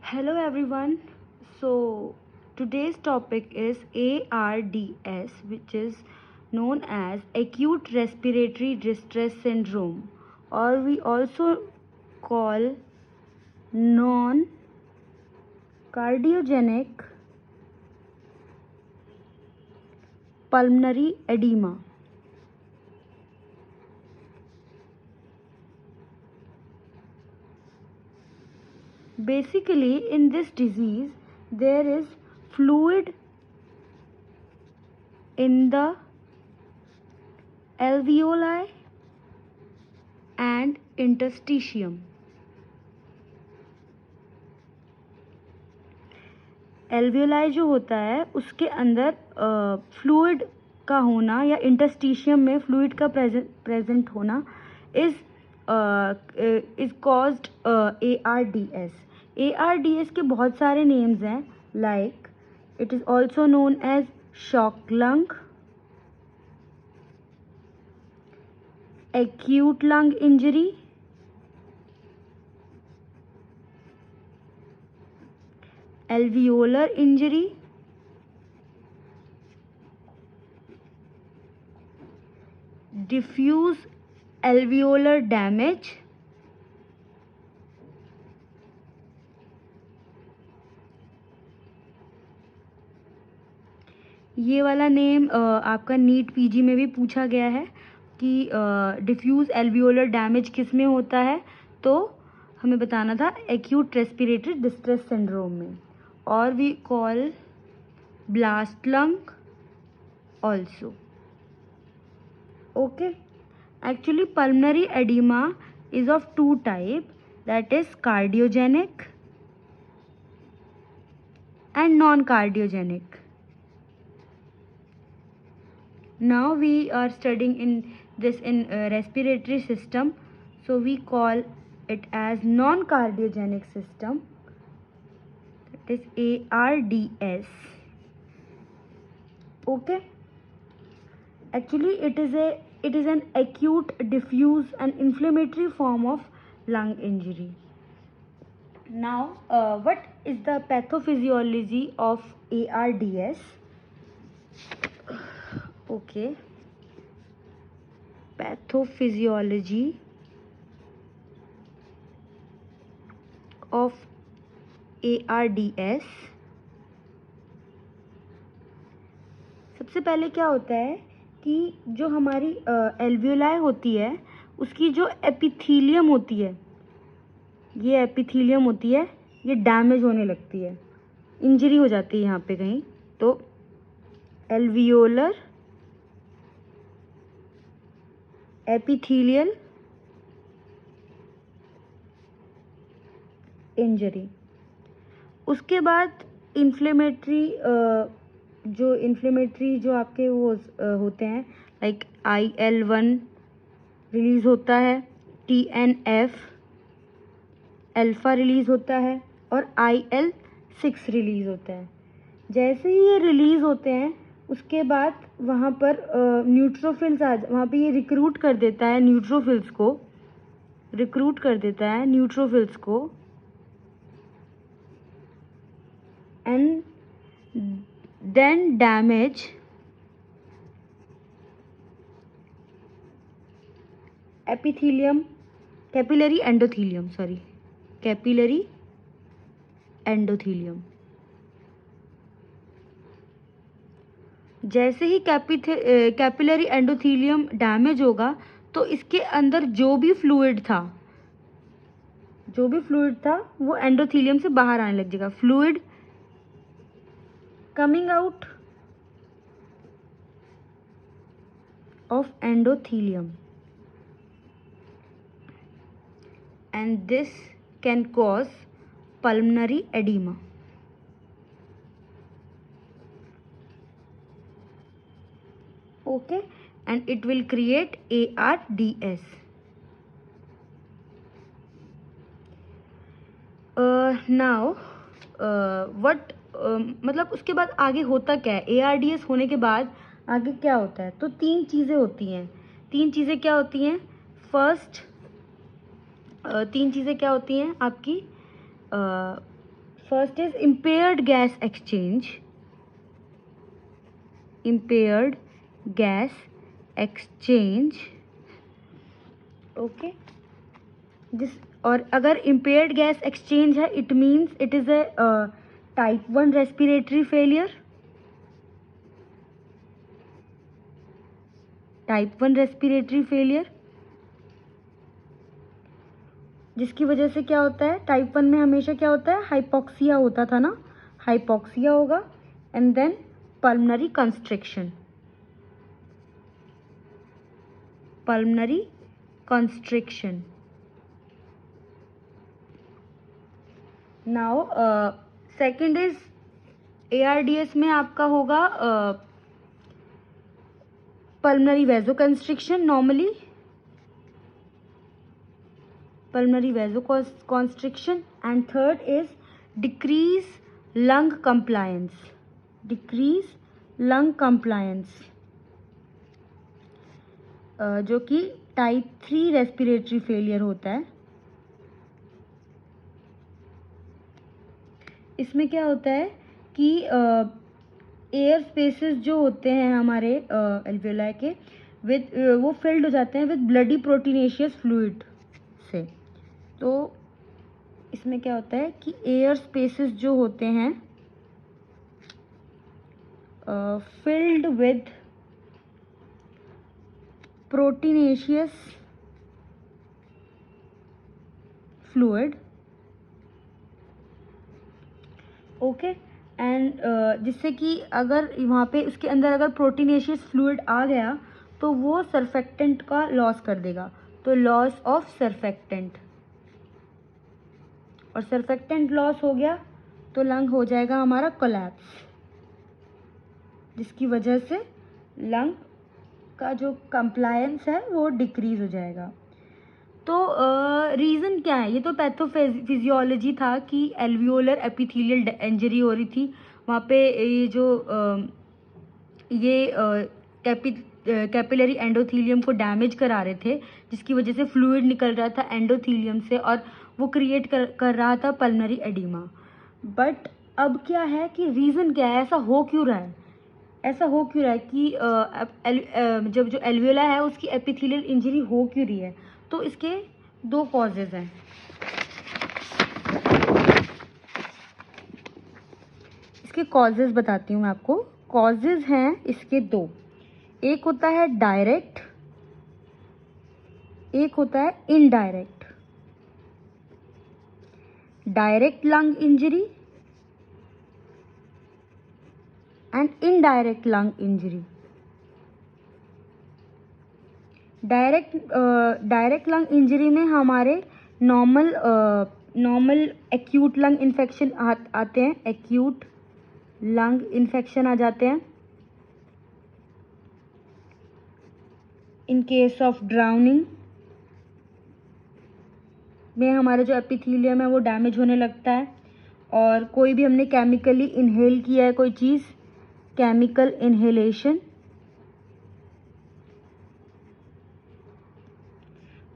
Hello everyone. So today's topic is ARDS, which is known as acute respiratory distress syndrome, or we also call non cardiogenic pulmonary edema. Basically, in this disease, there is fluid in the alveoli and interstitium. Alveoli जो होता है उसके अंदर fluid का होना या interstitium में fluid का प्रेजेंट होना इज कॉज्ड ARDS. ARDS के बहुत सारे नेम्स हैं, like it is also known as shock lung, acute lung injury, alveolar injury, diffuse alveolar damage, ये वाला नेम आपका नीट पीजी में भी पूछा गया है कि डिफ्यूज एल्वियोलर डैमेज किस में होता है, तो हमें बताना था एक्यूट रेस्पिरेटरी डिस्ट्रेस सिंड्रोम में. और we call blast lung also. Okay, actually pulmonary oedema is of two type, that is cardiogenic and non-cardiogenic. Now we are studying in respiratory system, so we call it as non-cardiogenic system, that is ARDS. Okay, actually it is an acute, diffuse and inflammatory form of lung injury. Now what is the pathophysiology of ARDS? Okay, pathophysiology of ARDS. सबसे पहले क्या होता है कि जो हमारी alveoli होती है उसकी जो एपिथीलियम होती है, ये एपिथीलियम होती है, ये डैमेज होने लगती है, इंजरी हो जाती है यहाँ पे कहीं. तो एल्वियोलर एपिथेलियल इंजरी. उसके बाद इन्फ्लेमेटरी जो आपके वो होते हैं, लाइक IL-1 रिलीज होता है, TNF अल्फा रिलीज होता है और IL-6 रिलीज होता है. जैसे ही ये रिलीज होते हैं उसके बाद वहाँ पर न्यूट्रोफिल्स वहाँ पे ये रिक्रूट कर देता है न्यूट्रोफिल्स को and then damage epithelium, capillary endothelium. जैसे ही कैपिलरी एंडोथीलियम डैमेज होगा तो इसके अंदर जो भी फ्लूइड था वो एंडोथीलियम से बाहर आने लग जाएगा. Fluid coming out of endothelium and this can cause pulmonary oedema. Okay, and it will create ARDS. Now what मतलब उसके बाद आगे होता क्या है? ARDS होने के बाद आगे क्या होता है? तो तीन चीज़ें क्या होती हैं? फर्स्ट तीन चीज़ें क्या होती हैं आपकी? First is impaired gas exchange, impaired gas exchange, okay. जिस और अगर impaired gas exchange है, it means it is a type 1 respiratory failure, type 1 respiratory failure, जिसकी वजह से क्या होता है, टाइप 1 में हमेशा क्या होता है, हाइपोक्सिया होता था ना, हाइपोक्सिया होगा and then pulmonary constriction, pulmonary constriction. Now second is ARDS में आपका होगा pulmonary vasoconstriction, normally pulmonary vasoconstriction, and third is decrease lung compliance, decrease lung compliance, जो कि टाइप 3 रेस्पिरेटरी फेलियर होता है। इसमें क्या होता है कि एयर स्पेसेस जो होते हैं हमारे एल्वियोलाई के विद वो फिल्ड हो जाते हैं विद ब्लडी प्रोटीनेशियस फ्लूइड से। तो इसमें क्या होता है कि एयर स्पेसेस जो होते हैं filled with proteinaceous fluid, okay, and जिससे कि अगर वहाँ पे उसके अंदर अगर प्रोटीनेशियस फ्लूइड आ गया तो वो सर्फेक्टेंट का लॉस कर देगा, तो लॉस ऑफ सर्फेक्टेंट, और सर्फेक्टेंट लॉस हो गया तो लंग हो जाएगा हमारा कोलैप्स, जिसकी वजह से लंग का जो कंप्लायंस है वो डिक्रीज हो जाएगा। तो रीज़न क्या है, ये तो पैथोफिजियोलॉजी था कि एल्वियोलर एपिथेलियल इंजरी हो रही थी वहाँ पे, ये जो कैपिलरी एंडोथीलियम को डैमेज करा रहे थे, जिसकी वजह से फ्लूइड निकल रहा था एंडोथीलियम से और वो क्रिएट कर रहा था पल्मनरी एडिमा। बट अब क्या है कि रीज़न क्या है, ऐसा हो क्यों रहा है, ऐसा हो क्यों रहा है कि जब जो एल्वियोला है उसकी एपिथेलियल इंजरी हो क्यों रही है, तो इसके दो कॉजेज़ हैं। इसके कॉजेज़ बताती हूँ मैं आपको। कॉजेज़ हैं इसके दो, एक होता है डायरेक्ट, एक होता है indirect. Direct lung injury and indirect lung injury. Direct lung injury में हमारे नॉर्मल एक्यूट लंग इन्फेक्शन आते हैं, एक्यूट लंग इन्फेक्शन आ जाते हैं। इन केस ऑफ ड्राउनिंग में हमारा जो एपिथेलियम है वो डैमेज होने लगता है, और कोई भी हमने केमिकली इनहेल किया है कोई चीज़, chemical inhalation,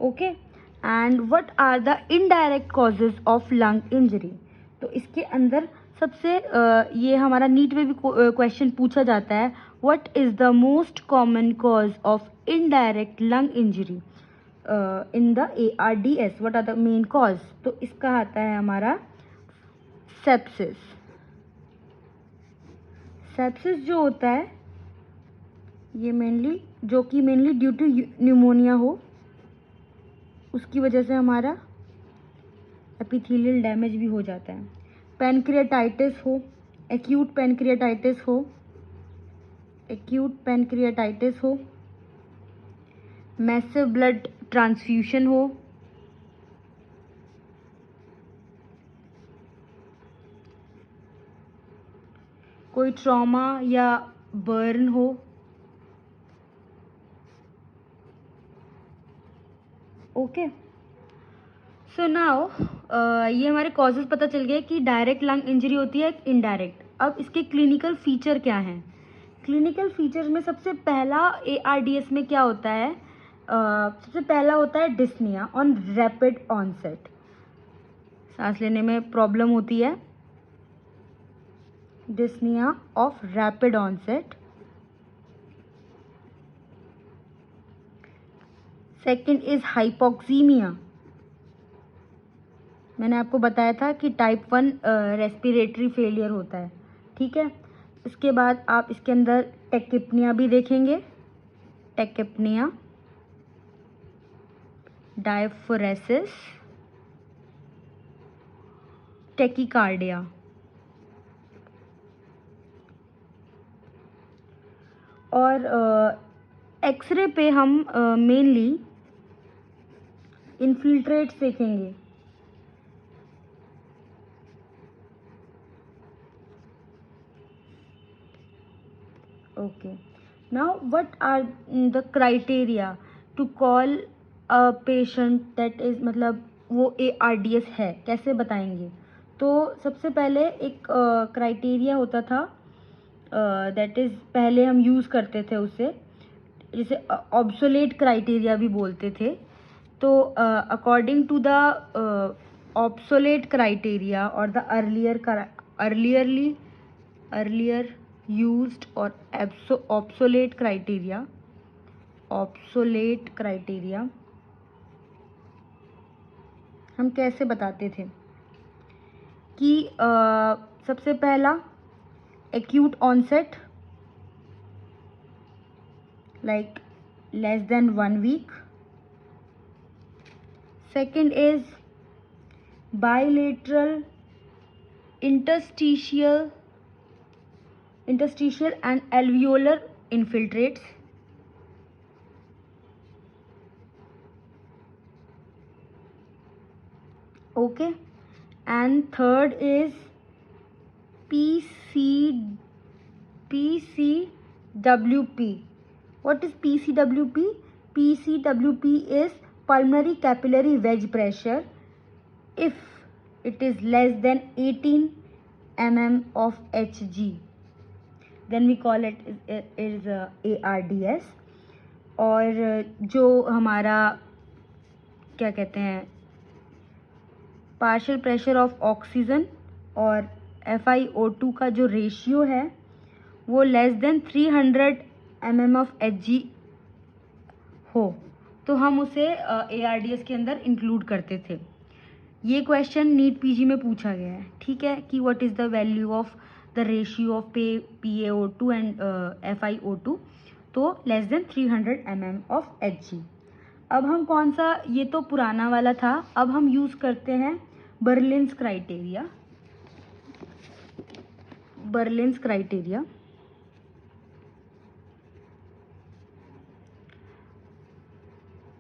okay. And what are the indirect causes of lung injury, तो इसके अंदर सबसे ये हमारा नीट में भी क्वेश्चन पूछा जाता है, what is the most common cause of indirect lung injury in the ARDS, what are the main cause, तो इसका आता है हमारा सेप्सिस। सेप्सिस जो होता है ये मेनली ड्यू टू न्यूमोनिया हो, उसकी वजह से हमारा एपिथेलियल डैमेज भी हो जाता है। पैनक्रियाटाइटिस हो, एक्यूट पैनक्रियाटाइटिस हो, मैसिव ब्लड ट्रांसफ्यूशन हो, कोई ट्रॉमा या बर्न हो, ओके। सो नाउ ये हमारे कॉजेज पता चल गए कि डायरेक्ट लंग इंजरी होती है, इनडायरेक्ट। अब इसके क्लिनिकल फीचर क्या हैं? क्लिनिकल फीचर में सबसे पहला ARDS में क्या होता है, सबसे पहला होता है डिस्निया ऑन रैपिड ऑनसेट, सांस लेने में प्रॉब्लम होती है, dyspnea of rapid onset. Second is hypoxaemia. मैंने आपको बताया था कि टाइप 1 रेस्पिरेटरी फेलियर होता है. ठीक है. इसके बाद आप इसके अंदर टेकिप्निया भी देखेंगे. Tachypnoea, diaphoresis, tachycardia. और एक्सरे पे हम मेनली इन्फिल्ट्रेट्स देखेंगे. Okay. Now what are the criteria to call a patient that is, मतलब वो ARDS है, कैसे बताएंगे? तो सबसे पहले एक क्राइटेरिया होता था, दैट इज़ पहले हम यूज़ करते थे उसे, जिसे ऑब्सोलेट क्राइटेरिया भी बोलते थे. तो according to the obsolete criteria और द अर्लियर used और obsolete criteria हम कैसे बताते थे कि सबसे पहला acute onset like less than 1 week. Second is bilateral interstitial and alveolar infiltrates. Okay. And third is PCWP. What is PCWP? PCWP is pulmonary capillary wedge pressure. If it is less than 18 mm of Hg, then we call it is ARDS. और जो हमारा क्या कहते हैं, partial pressure of oxygen और FiO2 का जो ratio है वो less than 300 mm of Hg हो तो हम उसे ARDS के अंदर इंक्लूड करते थे. ये क्वेश्चन नीट PG में पूछा गया है. ठीक है, कि what is the value of the ratio of PaO2 and FiO2. तो less than 300 mm of Hg. अब हम कौन सा, ये तो पुराना वाला था, अब हम यूज़ करते हैं Berlin's criteria. Berlin's criteria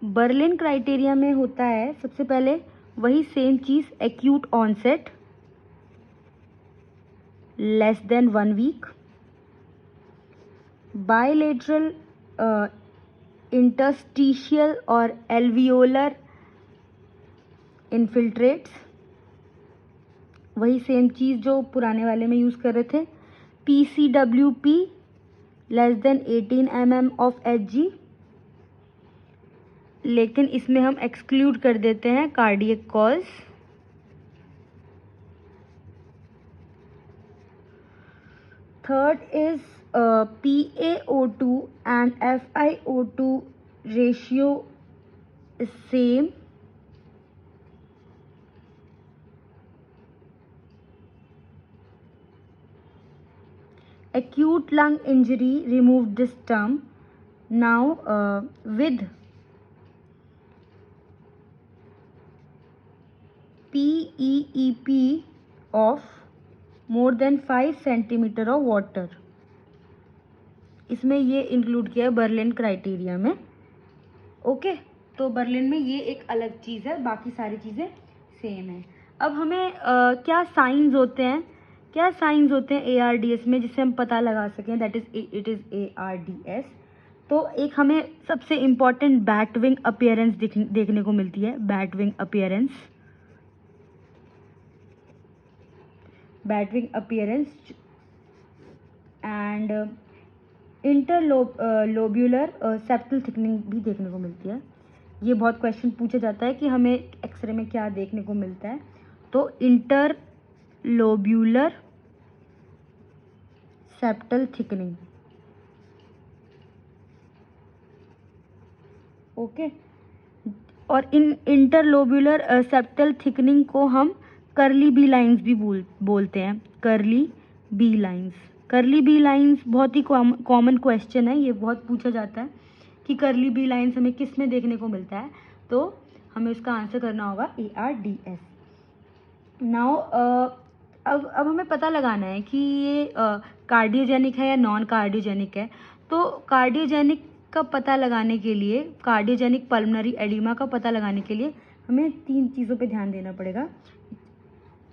Berlin criteria में होता है सबसे पहले वही सेम चीज़, acute onset less than 1 week, bilateral interstitial और एल्वियोलर इन्फिल्ट्रेट्स, वही सेम चीज़ जो पुराने वाले में यूज़ कर रहे थे. PCWP less than 18 mm of Hg, लेकिन इसमें हम एक्सक्लूड कर देते हैं cardiac cause. Third is PaO2 and FiO2 ratio is same. Acute lung injury, remove this term. Now with PEEP of more than 5 centimeter of water, इसमें ये include किया है बर्लिन क्राइटेरिया में. ओके, तो बर्लिन में ये एक अलग चीज़ है, बाकी सारी चीज़ें सेम है. अब हमें क्या साइंस होते हैं ARDS में, जिससे हम पता लगा सकें that is it is ARDS. तो एक हमें सबसे इम्पॉर्टेंट बैट विंग अपीयरेंस देखने को मिलती है. Bat wing appearance and interlobular septal thickening भी देखने को मिलती है. ये बहुत क्वेश्चन पूछा जाता है कि हमें एक्सरे में क्या देखने को मिलता है. तो इंटरलोब्यूलर सेप्टल थिकनिंग। ओके, और इन इंटरलोब्यूलर सेप्टल थिकनिंग को हम कर्ली बी लाइंस भी बोलते हैं। Curly B lines, curly B lines बहुत ही कॉमन क्वेश्चन है, ये बहुत पूछा जाता है कि कर्ली बी लाइंस हमें किस में देखने को मिलता है, तो हमें उसका आंसर करना होगा ARDS। नाउ अब हमें पता लगाना है कि ये कार्डियोजेनिक है या नॉन कार्डियोजेनिक है। तो कार्डियोजेनिक का पता लगाने के लिए, कार्डियोजेनिक पल्मोनरी एडिमा का पता लगाने के लिए हमें 3 चीज़ों पे ध्यान देना पड़ेगा,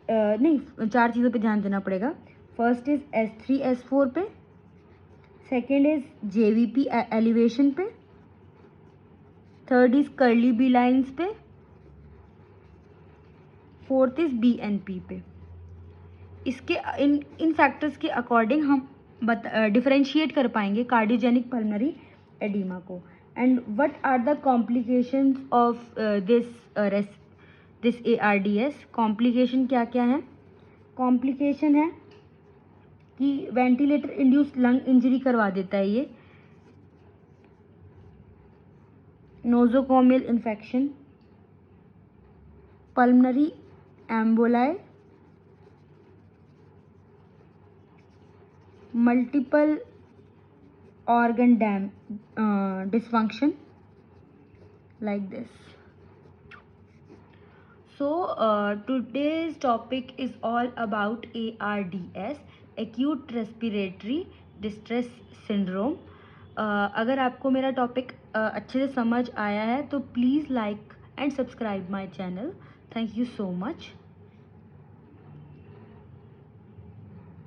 नहीं 4 चीज़ों पे ध्यान देना पड़ेगा। फर्स्ट इज S3 S4 पे, सेकेंड इज JVP एलिवेशन पे, third is curly B lines पे, फोर्थ इज BNP पे। इसके इन फैक्टर्स के अकॉर्डिंग हम डिफरेंशिएट कर पाएंगे कार्डियोजेनिक पल्मोनरी एडिमा को। And what are the complications of this ARDS? Complication क्या क्या है? कॉम्प्लिकेशन है कि वेंटिलेटर इंड्यूस्ड लंग इंजरी करवा देता है ये, nosocomial infection, pulmonary emboli, multiple organ dysfunction, like this. So today's topic is all about ARDS, acute respiratory distress syndrome. अगर आपको मेरा टॉपिक अच्छे से समझ आया है तो please like and subscribe my channel. Thank you so much.